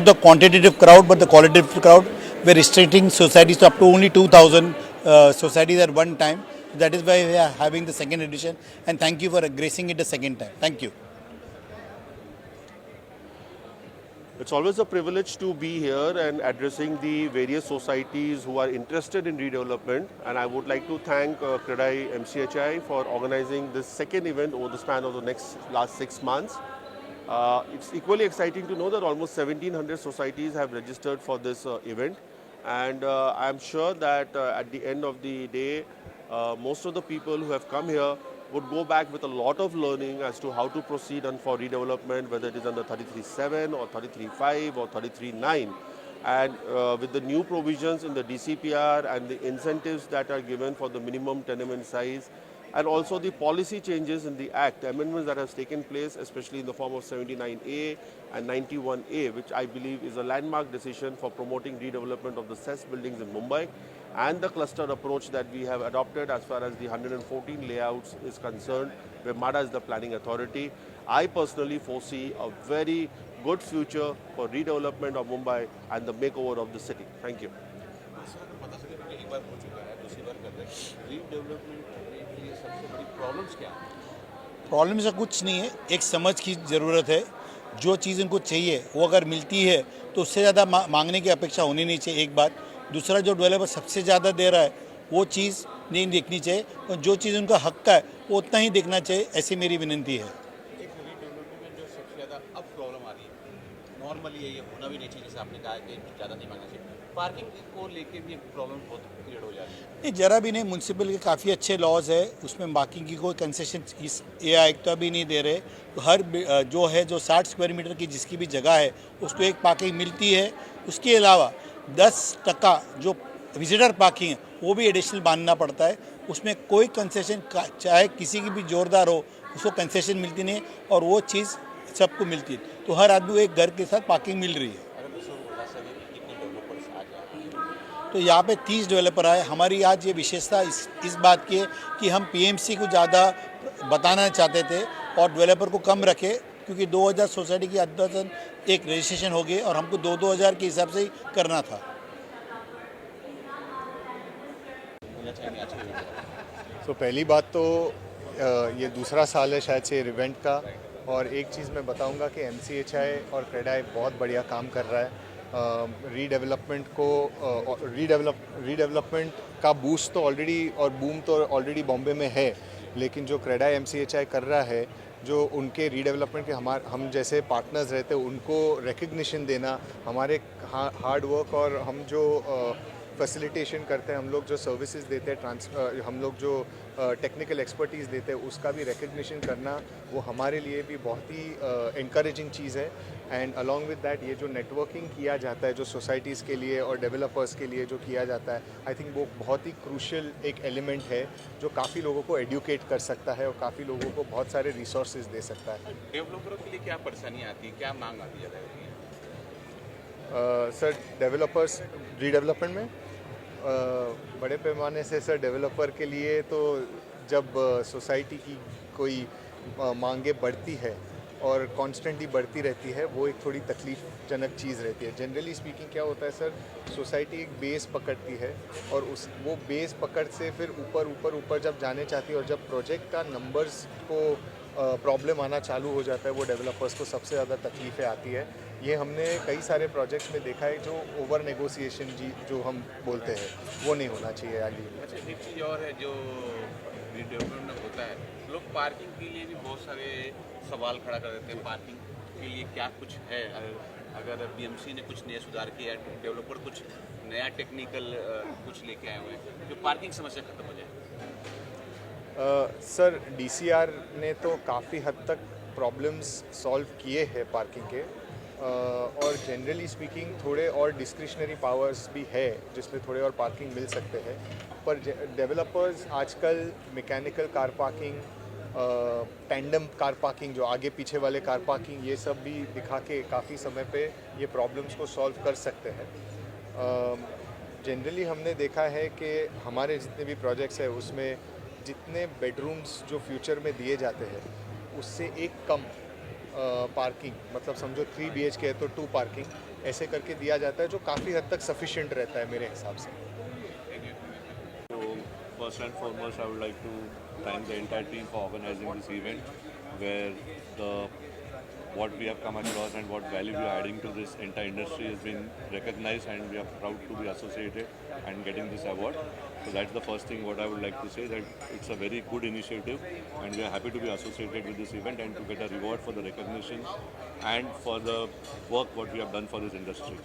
the quantitative crowd but the qualitative crowd. We're restricting societies to up to only 2,000 societies at one time. That is why we are having the second edition, and thank you for gracing it the second time. Thank you. It's always a privilege to be here and addressing the various societies who are interested in redevelopment. And I would like to thank CREDAI MCHI for organizing this second event over the span of the last 6 months. It's equally exciting to know that almost 1,700 societies have registered for this event. And I'm sure that at the end of the day, most of the people who have come here would go back with a lot of learning as to how to proceed and for redevelopment, whether it is under 33.7 or 33.5 or 33.9. And with the new provisions in the DCPR and the incentives that are given for the minimum tenement size, and also the policy changes in the Act, amendments that have taken place, especially in the form of 79A and 91A, which I believe is a landmark decision for promoting redevelopment of the CES buildings in Mumbai, and the clustered approach that we have adopted as far as the 114 layouts is concerned, where MADA is the planning authority. I personally foresee a very good future for redevelopment of Mumbai and the makeover of the city. Thank you. Problem से कुछ नहीं है, एक समझ की ज़रूरत है। जो चीज़ उनको चाहिए वो अगर मिलती है तो उससे ज़्यादा मांगने की अपेक्षा होनी नहीं चाहिए, एक बात। दूसरा, जो डेवलपर सबसे ज़्यादा दे रहा है वो चीज़ नहीं देखनी चाहिए, और जो चीज़ उनका हक का है वो उतना ही देखना चाहिए, ऐसी मेरी विनती है। एक रीडेवलपमेंट में जो सबसे ज़्यादा अब प्रॉब्लम आ रही है, नॉर्मली ये होना भी नहीं चाहिए, जैसे आपने कहा कि ज़्यादा नहीं मांगना चाहिए, पार्किंग को लेके भी प्रॉब्लम बहुत क्रिएट हो जाती है। नहीं, ज़रा भी नहीं। म्यूनसिपल के काफ़ी अच्छे लॉज है, उसमें बाकी की कोई कंसेशन इस आयुक्त भी नहीं दे रहे। तो हर जो है, जो 60 स्क्वायर मीटर की जिसकी भी जगह है उसको एक पार्किंग मिलती है। उसके अलावा 10% जो विजिटर पार्किंग है वो भी एडिशनल बांधना पड़ता है। उसमें कोई कंसेशन, चाहे किसी की भी जोरदार हो, उसको कंसेशन मिलती नहीं, और वो चीज़ सबको मिलती है। तो हर आदमी को एक घर के साथ पार्किंग मिल रही है। तो यहाँ पे 30 डेवलपर आए। हमारी आज ये विशेषता इस बात की है कि हम पीएमसी को ज़्यादा बताना चाहते थे और डेवलपर को कम रखे, क्योंकि 2000 सोसाइटी की अद्यतन एक रजिस्ट्रेशन हो गई और हमको 2000 के हिसाब से ही करना था। तो पहली बात तो ये दूसरा साल है शायद से इवेंट का, और एक चीज़ मैं बताऊंगा कि MCHI और CREDAI बहुत बढ़िया काम कर रहा है। रीडेवलपमेंट का बूस्ट तो ऑलरेडी और बूम तो ऑलरेडी बॉम्बे में है, लेकिन जो CREDAI MCHI कर रहा है, जो उनके रीडेवलपमेंट के हम जैसे पार्टनर्स रहते हैं उनको रिकग्निशन देना, हमारे हार्ड वर्क और हम जो फैसिलिटेशन करते हैं, हम लोग जो सर्विसेज देते हैं, हम लोग जो टेक्निकल एक्सपर्टीज़ देते हैं, उसका भी रिकग्निशन करना, वो हमारे लिए भी बहुत ही इनकरेजिंग चीज़ है। एंड अलॉन्ग विद दैट, ये जो नेटवर्किंग किया जाता है जो सोसाइटीज़ के लिए और डेवलपर्स के लिए जो किया जाता है, आई थिंक वो बहुत ही क्रूशियल एक एलिमेंट है जो काफ़ी लोगों को एडुकेट कर सकता है और काफ़ी लोगों को बहुत सारे रिसोर्सेज दे सकता है। डेवलपरों के लिए क्या परेशानी आती है, क्या मांग आती है? सर, डेवलपर्स रीडेवलपमेंट में बड़े पैमाने से सर डेवलपर के लिए तो जब सोसाइटी की कोई मांगे बढ़ती है और कॉन्स्टेंटली बढ़ती रहती है, वो एक थोड़ी तकलीफ़जनक चीज़ रहती है। जनरली स्पीकिंग क्या होता है सर, सोसाइटी एक बेस पकड़ती है और वो बेस पकड़ से फिर ऊपर जब जाने चाहती है, और जब प्रोजेक्ट का नंबर्स को प्रॉब्लम आना चालू हो जाता है, वो डेवलपर्स को सबसे ज़्यादा तकलीफ़ें आती है। ये हमने कई सारे प्रोजेक्ट्स में देखा है, जो ओवर नेगोशिएशन जो हम बोलते हैं वो नहीं होना चाहिए आगे। अच्छा, एक चीज़ और है जो रिडेवलपमेंट होता है, लोग पार्किंग के लिए भी बहुत सारे सवाल खड़ा कर देते हैं। पार्किंग के लिए क्या कुछ है? अगर BMC ने कुछ नया सुधार किया, डेवलपर कुछ नया टेक्निकल कुछ लेके आए हुए हैं, जो पार्किंग समस्या खत्म हो जाए। सर, DCR ने तो काफ़ी हद तक प्रॉब्लम्स सॉल्व किए हैं पार्किंग के, और जनरली स्पीकिंग थोड़े और डिस्क्रिशनरी पावर्स भी है जिसमें थोड़े और पार्किंग मिल सकते हैं। पर डेवलपर्स आजकल mechanical car parking, tandem car parking, जो आगे पीछे वाले कार पार्किंग, ये सब भी दिखा के काफ़ी समय पे ये प्रॉब्लम्स को सॉल्व कर सकते हैं। जनरली हमने देखा है कि हमारे जितने भी प्रोजेक्ट्स हैं उसमें जितने बेडरूम्स जो फ्यूचर में दिए जाते हैं उससे एक कम पार्किंग, मतलब समझो 3 BHK है तो 2 पार्किंग, ऐसे करके दिया जाता है जो काफ़ी हद तक सफिशिएंट रहता है मेरे हिसाब से। So, first and foremost, I would like to thank the entire team for organizing this event, where what we have come across and what value we are adding to this entire industry has been recognized, and we are proud to be associated and getting this award. So that's the first thing what I would like to say, that it's a very good initiative, and we are happy to be associated with this event and to get a reward for the recognition and for the work what we have done for this industry.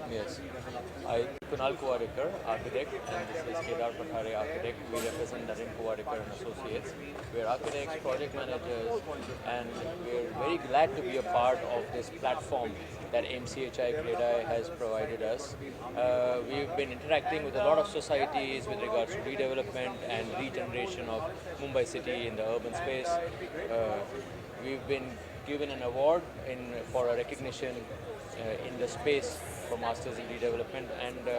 Yes. I, Kunal Kuwadekar, architect, and this is Kedar Pathare, architect. We represent Naren Kuwadekar and Associates. We're architects, project managers, and we're very glad to be a part of this platform that MCHI CREDAI has provided us. We've been interacting with a lot of societies with regards to redevelopment and regeneration of Mumbai city in the urban space. We've been given an award for a recognition in the space for Masters in Redevelopment, and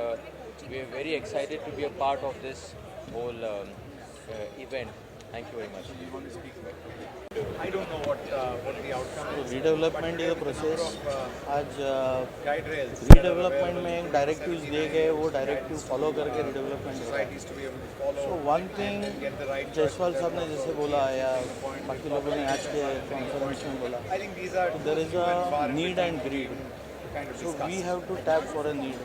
we're very excited to be a part of this whole event. Thank you very much. I don't know what the outcome is. Redevelopment is a process आज Guide rails. Redevelopment में एक directives दिए गए वो directive follow करके redevelopment होता है. Societies to be able to follow. So one thing get the right Jaiswal साहब ने जैसे बोला या बाकी लोगों ने आज के कॉन्फ्रेंस में बोला, I think these are there is few and far a in need between and greed. kind of so we discuss. Have to tap for a need,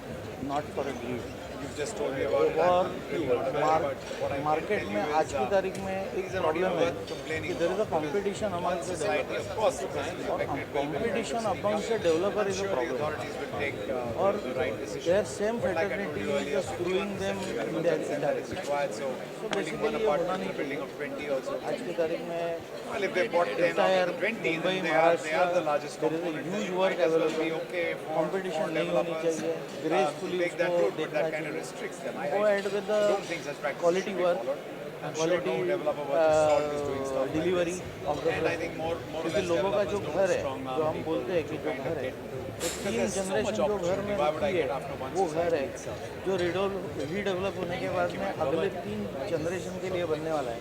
not for a greed. You've just told me about it. और I'm really not aware, but what I can market tell में you आज is, की तारीख में एक these are not problem है worth complaining कि there is a about. Competition among से Society, of course, is और affected. कंपटीशन अमंग से developer is a Sure, the problem. authorities will take और the right decision. their same But like I told fraternity you is earlier, just screwing them very in much their consent is direction. required. So building basically one ये होना apartment नहीं in a building of 20 also. आज की तारीख में Well, if they bought 10 out entire of the 20, Mumbai then they are the largest Maharashtra there is a component. huge It work might as well be available. okay for competition नहीं होनी developers, चाहिए, to gracefully take that उसको route, but देखना that kind of चाहिए. restricts them. Go ahead with the don't think such practices quality should be work, followed. I'm sure quality no developer worth his salt is doing stuff like delivery this. Of the And I think more or क्योंकि less लोगों का जो developers घर don't है, strong जो arm हम people बोलते हैं कि to जो kind of घर है, get वो तीन there's so जनरेशन much जो घर opportunity. में Why would I रखी है, get after one वो घर है society? जो रीडेवलप होने के बाद में अगले 3 जनरेशन के लिए बनने वाला है.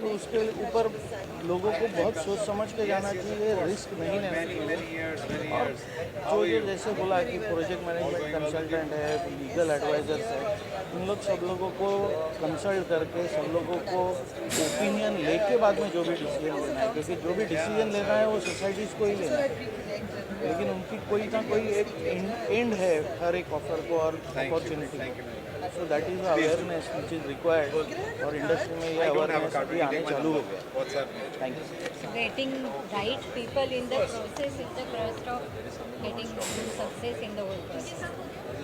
तो उसके ऊपर लोगों को बहुत सोच समझ के जाना चाहिए, रिस्क नहीं लेना Many, चाहिए. many years, many और years. जो जैसे बोला कि प्रोजेक्ट मैनेजमेंट कंसल्टेंट है, लीगल एडवाइजर्स है, इन लोग सब लोगों को कंसल्ट करके सब लोगों को ओपिनियन लेके बाद में जो भी डिसीजन लेना है, क्योंकि जो भी डिसीजन लेना है वो सोसाइटीज़ को ही लेना है, लेकिन उनकी कोई ना कोई एक एंड है हर एक ऑफर को और opportunity. So that is awareness which is required, और इंडस्ट्री में ये अवेयरनेस अभी आने चालू हो गया. What's up? Thank you. Getting right people in the process is the crust of getting success in the whole process.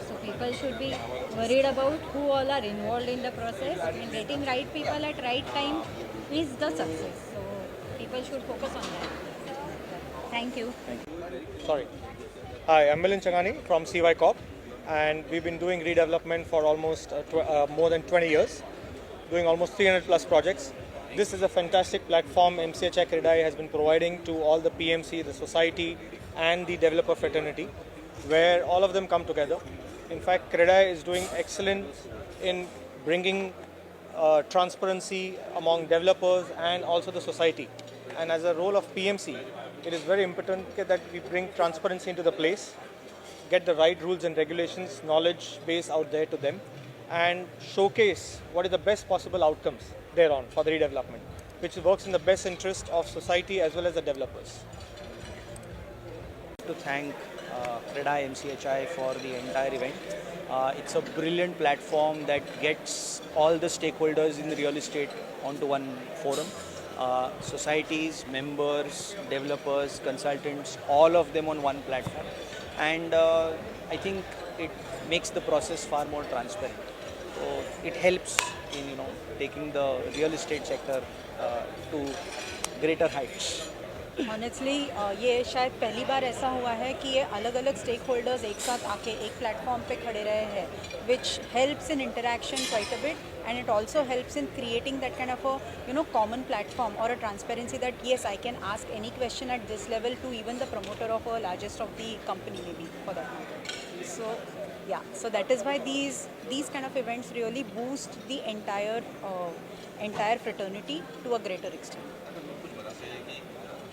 So people should be worried about who all are involved in the process, and getting right people at right time is the success. So people should focus on that. Thank you. Sorry. Hi, I'm Milind Changani from CY Corp, and we've been doing redevelopment for almost more than 20 years, doing almost 300 plus projects. This is a fantastic platform MCHI CREDAI has been providing to all the PMC, the society, and the developer fraternity, where all of them come together. In fact, CREDAI is doing excellent in bringing transparency among developers and also the society. And as a role of PMC, it is very important that we bring transparency into the place, get the right rules and regulations, knowledge base out there to them, and showcase what is the best possible outcomes thereon for the redevelopment, which works in the best interest of society as well as the developers. To thank CREDAI MCHI for the entire event. It's a brilliant platform that gets all the stakeholders in the real estate onto one forum. Societies, members, developers, consultants, all of them on one platform. And I think it makes the process far more transparent. So it helps in taking the real estate sector to greater heights. Honestly ये शायद पहली बार ऐसा हुआ है कि ये अलग अलग स्टेक होल्डर्स एक साथ आके एक प्लेटफॉर्म पे खड़े रहे हैं, which helps in interaction quite a bit, and it also helps in creating that kind of a common platform और a transparency that yes I can ask any question at this level to even the promoter of a largest of the company may be for that matter. So yeah, so that is why these kind of events really boost the entire fraternity to a greater extent. कुछ बता सकते हैं कि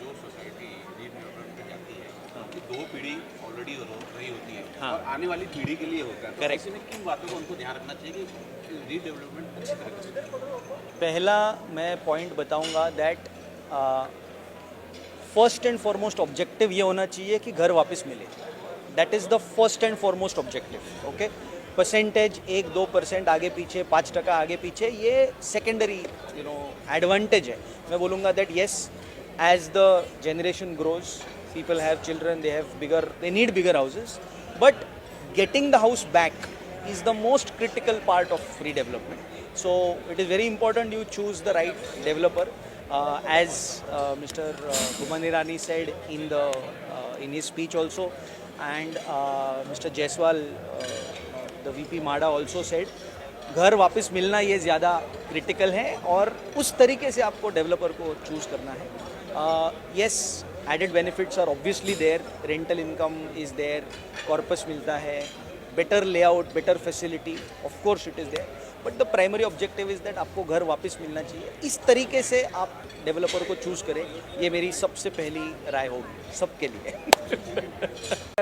जो society redevelopment पे जाती है कि दो पीढ़ी ऑलरेडी रही होती है हाँ। और आने वाली पीढ़ी के लिए होता है, तो Correct. ऐसे में किन बातों को उनको ध्यान रखना चाहिए कि रीडेवलपमेंट अच्छी तरह से? पहला मैं पॉइंट बताऊंगा that first and foremost objective ये होना चाहिए कि घर वापस मिले. That is the first and foremost objective. Okay, percentage 1-2% आगे पीछे, 5% आगे पीछे, ये सेकेंडरी एडवांटेज है. मैं बोलूँगा that yes, as the generation grows, people have children, they need bigger houses, but getting the house back is the most critical part of redevelopment. So it is very important you choose the right developer. As Mr. Bhuman Irani said in his speech also, and Mr. Jaiswal, the VP MHADA also said, घर वापस मिलना ये ज़्यादा critical है और उस तरीके से आपको डेवलपर को चूज़ करना है. Yes, added benefits are obviously there. Rental income is there, corpus मिलता है, better layout, better facility, of course it is there. But the primary objective is that आपको घर वापस मिलना चाहिए. इस तरीके से आप डेवलपर को चूज़ करें, ये मेरी सबसे पहली राय होगी सबके लिए.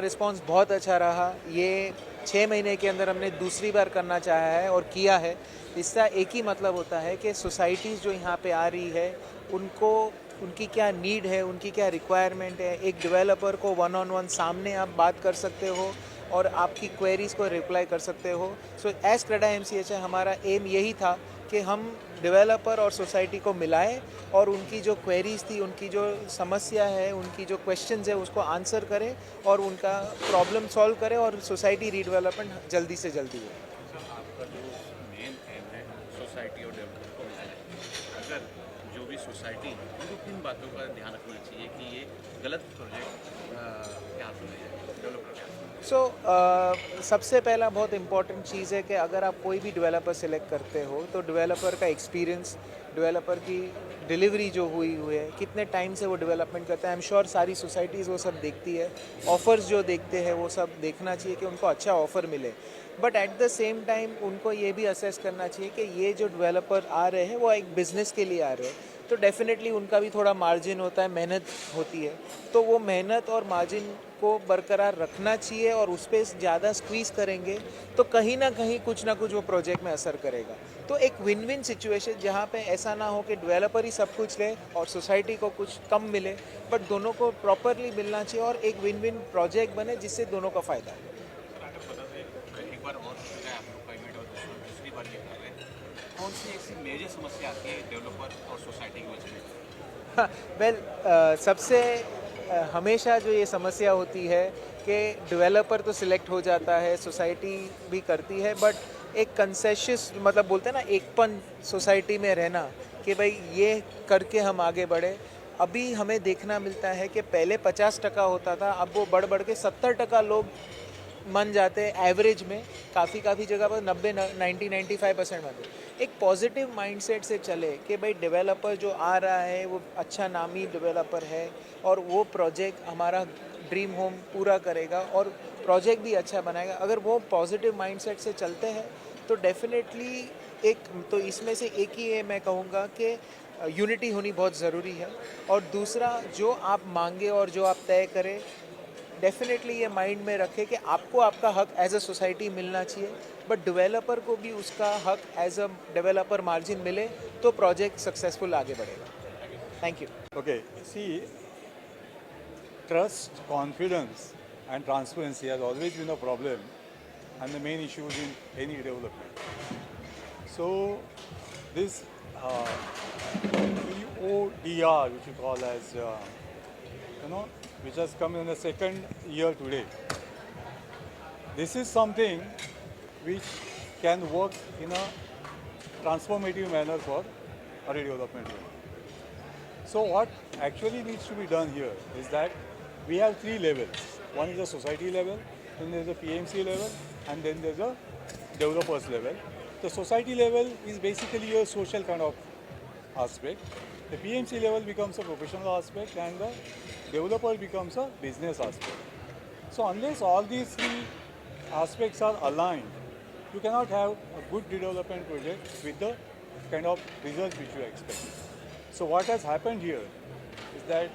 रिस्पांस बहुत अच्छा रहा. ये 6 महीने के अंदर हमने दूसरी बार करना चाहा है और किया है. इसका एक ही मतलब होता है कि सोसाइटीज़ जो यहाँ पे आ रही है उनकी क्या नीड है, उनकी क्या रिक्वायरमेंट है. एक डेवलपर को 1-on-1 सामने आप बात कर सकते हो और आपकी क्वेरीज़ को रिप्लाई कर सकते हो. सो एज क्रेडा MCHI हमारा एम यही था कि हम डेवलपर और सोसाइटी को मिलाएं और उनकी जो क्वेरीज़ थी, उनकी जो समस्या है, उनकी जो क्वेश्चंस है उसको आंसर करें और उनका प्रॉब्लम सॉल्व करें और सोसाइटी रीडेवलपमेंट जल्दी से जल्दी हो. आपका जो मेन एम है सोसाइटी और डेवलपमेंट को मिलाना, अगर जो भी सोसाइटी उनको किन बातों का ध्यान रखना चाहिए कि ये गलत प्रोजेक्ट क्या डेवलपर क्या? सो सबसे पहला बहुत इम्पॉर्टेंट चीज़ है कि अगर आप कोई भी डेवलपर सेलेक्ट करते हो तो डेवलपर का एक्सपीरियंस, डेवलपर की डिलीवरी जो हुई है, कितने टाइम से वो डेवलपमेंट करता है. आई एम श्योर सारी सोसाइटीज़ वो सब देखती है. ऑफ़र्स जो देखते हैं वो सब देखना चाहिए कि उनको अच्छा ऑफ़र मिले. But at the same time उनको ये भी असेस करना चाहिए कि ये जो डेवलपर आ रहे हैं वो एक बिज़नेस के लिए आ रहे हैं, तो डेफिनेटली उनका भी थोड़ा मार्जिन होता है, मेहनत होती है. तो वो मेहनत और मार्जिन को बरकरार रखना चाहिए और उस पर ज़्यादा स्क्वीज़ करेंगे तो कहीं ना कहीं कुछ ना कुछ वो प्रोजेक्ट में असर करेगा. तो एक विन विन सिचुएशन जहाँ पे ऐसा ना हो कि डेवलपर ही सब कुछ ले और सोसाइटी को कुछ कम मिले, बट दोनों को प्रॉपरली मिलना चाहिए और एक विन विन प्रोजेक्ट बने जिससे दोनों का फ़ायदा है. एक बार और आप लोग पेमेंट और दूसरी बार ये कर रहे हैं, कौन सी ऐसी मेजर समस्या आती है डेवलपर और सोसाइटी के बीच में? वेल, सबसे हमेशा जो ये समस्या होती है कि डेवलपर तो सिलेक्ट हो जाता है, सोसाइटी भी करती है, बट एक कंसेशस मतलब बोलते हैं ना, एकपन सोसाइटी में रहना कि भाई ये करके हम आगे बढ़े. अभी हमें देखना मिलता है कि पहले 50% होता था, अब वो बढ़ बढ़ के 70% लोग मन जाते हैं एवरेज में. काफ़ी जगह पर 90-95% मानते. एक पॉजिटिव माइंडसेट से चले कि भाई डेवलपर जो आ रहा है वो अच्छा नामी डेवलपर है और वो प्रोजेक्ट हमारा ड्रीम होम पूरा करेगा और प्रोजेक्ट भी अच्छा बनाएगा. अगर वो पॉजिटिव माइंडसेट से चलते हैं तो डेफिनेटली तो इसमें से एक ही है, मैं कहूँगा कि यूनिटी होनी बहुत ज़रूरी है. और दूसरा, जो आप मांगे और जो आप तय करें, डेफिनेटली ये माइंड में रखें कि आपको आपका हक एज अ सोसाइटी मिलना चाहिए, बट डेवलपर को भी उसका हक एज अ डेवलपर मार्जिन मिले तो प्रोजेक्ट सक्सेसफुल आगे बढ़ेगा. Thank you. Okay, see, trust, confidence and transparency has always been a problem and the main issues in any development. So this EODR, which you call as, which has come in the second year today, this is something which can work in a transformative manner for a redevelopment. So what actually needs to be done here is that we have three levels. One is the society level, then there's a PMC level, and then there's a developers level. The society level is basically a social kind of aspect. The PMC level becomes a professional aspect, and the developer becomes a business aspect. So unless all these three aspects are aligned, you cannot have a good development project with the kind of results which you expect. So what has happened here is that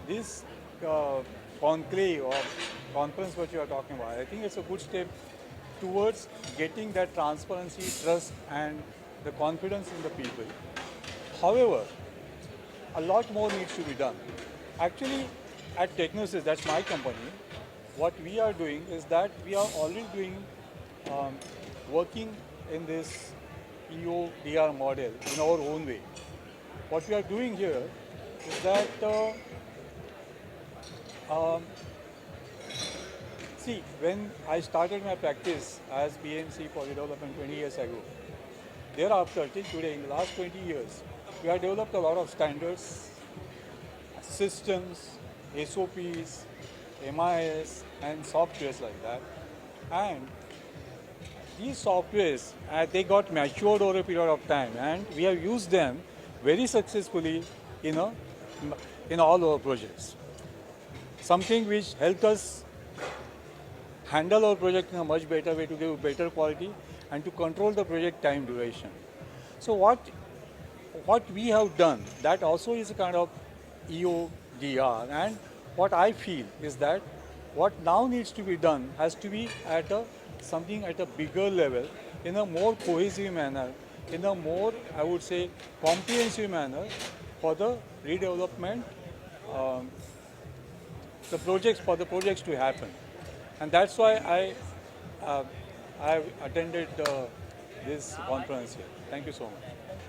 this conclave or conference what you are talking about. I think it's a good step towards getting that transparency, trust, and the confidence in the people. However, a lot more needs to be done. Actually, at Technosys, that's my company, what we are doing is that we are already doing working in this EODR model in our own way. What we are doing here is that see, when I started my practice as PMC for development 20 years ago, thereafter till today, in the last 20 years, we have developed a lot of standards, systems, SOPs, MIS, and softwares like that. And these softwares, they got matured over a period of time, and we have used them very successfully in all our projects. Something which helped us handle our project in a much better way to give better quality and to control the project time duration. So what we have done, that also is a kind of EODR, and what I feel is that what now needs to be done has to be at something at a bigger level, in a more cohesive manner, in a more, I would say, comprehensive manner for the redevelopment, the projects to happen. And that's why I attended this conference here. Thank you so much.